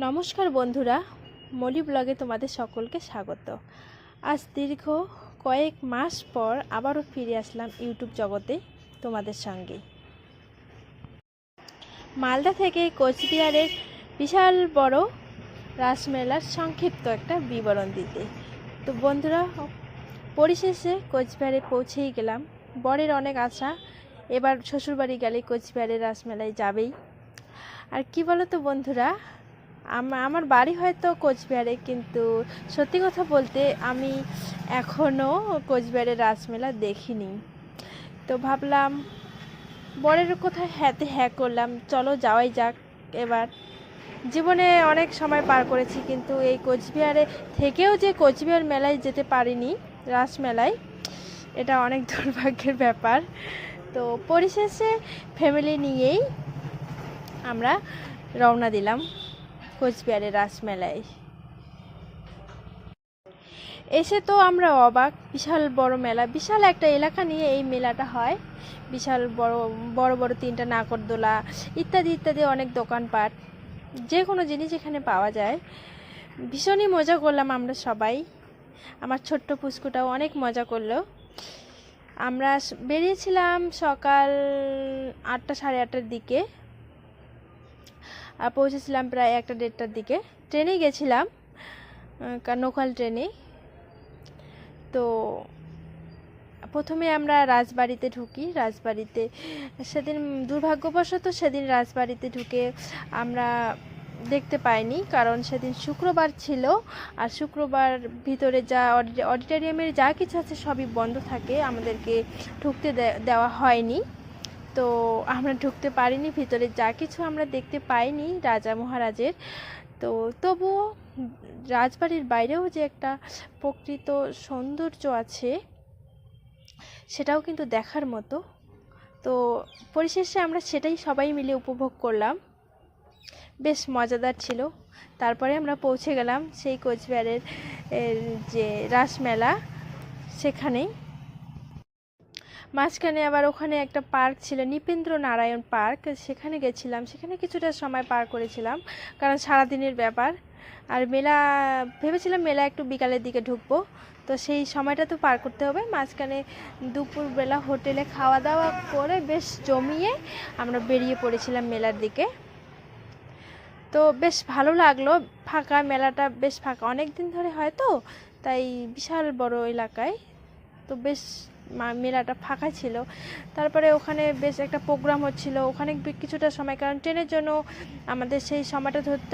নমস্কার বন্ধুরা, মলি ব্লগে তোমাদের সকলকে স্বাগত। আজ দীর্ঘ কয়েক মাস পর আবারও ফিরে আসলাম ইউটিউব জগতে তোমাদের সঙ্গে। মালদা থেকে কোচবিহারের বিশাল বড় রাসমেলার সংক্ষিপ্ত একটা বিবরণ দিতে। তো বন্ধুরা, পরিশেষে কোচবিহারে পৌঁছেই গেলাম। বরের অনেক আশা, এবার শ্বশুরবাড়ি গেলে কোচবিহারের রাসমেলায় যাবেই। আর কি বলো তো বন্ধুরা, আমার বাড়ি হয়তো কোচবিহারে, কিন্তু সত্যি কথা বলতে আমি এখনও কোচবিহারের রাসমেলা দেখিনি। তো ভাবলাম বরের কোথায় হ্যাঁতে হ্যাঁ করলাম, চলো যাওয়াই যাক। এবার জীবনে অনেক সময় পার করেছি, কিন্তু এই কোচবিহারে থেকেও যে কোচবিহার মেলায় যেতে পারিনি, রাসমেলায়, এটা অনেক দুর্ভাগ্যের ব্যাপার। তো পরিশেষে ফ্যামিলি নিয়েই আমরা রওনা দিলাম কোচবিহারের রাসমেলায়। এসে তো আমরা অবাক, বিশাল বড় মেলা, বিশাল একটা এলাকা নিয়ে এই মেলাটা হয়। বিশাল বড় বড় বড় 3টা নাগরদোলা ইত্যাদি ইত্যাদি অনেক দোকানপাট, যে কোনো জিনিস এখানে পাওয়া যায়। ভীষণই মজা করলাম আমরা সবাই। আমার ছোট্ট পুস্কুটাও অনেক মজা করলো। আমরা বেরিয়েছিলাম সকাল 8টা সাড়ে 8টার দিকে, আর পৌঁছেছিলাম প্রায় 1টা-1.5টার দিকে। ট্রেনে গেছিলাম, লোকাল ট্রেনে। তো প্রথমে আমরা রাজবাড়িতে ঢুকি। রাজবাড়িতে সেদিন দুর্ভাগ্যবশত রাজবাড়িতে ঢুকে আমরা দেখতে পাইনি, কারণ সেদিন শুক্রবার ছিল, আর শুক্রবার ভিতরে যা অডিটোরিয়ামের যা কিছু আছে সবই বন্ধ থাকে, আমাদেরকে ঢুকতে দেওয়া হয়নি। তো আমরা ঢুকতে পারিনি, ভিতরে যা কিছু আমরা দেখতে পাইনি রাজা মহারাজের। তো তবুও রাজবাড়ির বাইরেও যে একটা প্রকৃত সৌন্দর্য আছে, সেটাও কিন্তু দেখার মতো। তো পরিশেষে আমরা সেটাই সবাই মিলে উপভোগ করলাম, বেশ মজাদার ছিল। তারপরে আমরা পৌঁছে গেলাম সেই কোচবিহারের যে রাসমেলা, সেখানেই। মাঝখানে আবার ওখানে একটা পার্ক ছিল, নৃপেন্দ্র নারায়ণ পার্ক, সেখানে গেছিলাম। সেখানে কিছুটা সময় পার করেছিলাম, কারণ সারাদিনের ব্যাপার। আর মেলা ভেবেছিলাম মেলা একটু বিকালের দিকে ঢুকবো, তো সেই সময়টা তো পার করতে হবে। মাঝখানে দুপুরবেলা হোটেলে খাওয়া দাওয়া করে বেশ জমিয়ে আমরা বেরিয়ে পড়েছিলাম মেলার দিকে। তো বেশ ভালো লাগলো, ফাঁকা মেলাটা, বেশ ফাঁকা, অনেক দিন ধরে হয় তো, তাই বিশাল বড় এলাকায়, তো বেশ মেলাটা ফাঁকা ছিল। তারপরে ওখানে বেশ একটা প্রোগ্রাম হচ্ছিল, ওখানে কিছুটা সময়, কারণ ট্রেনের জন্য আমাদের সেই সময়টা ধরতে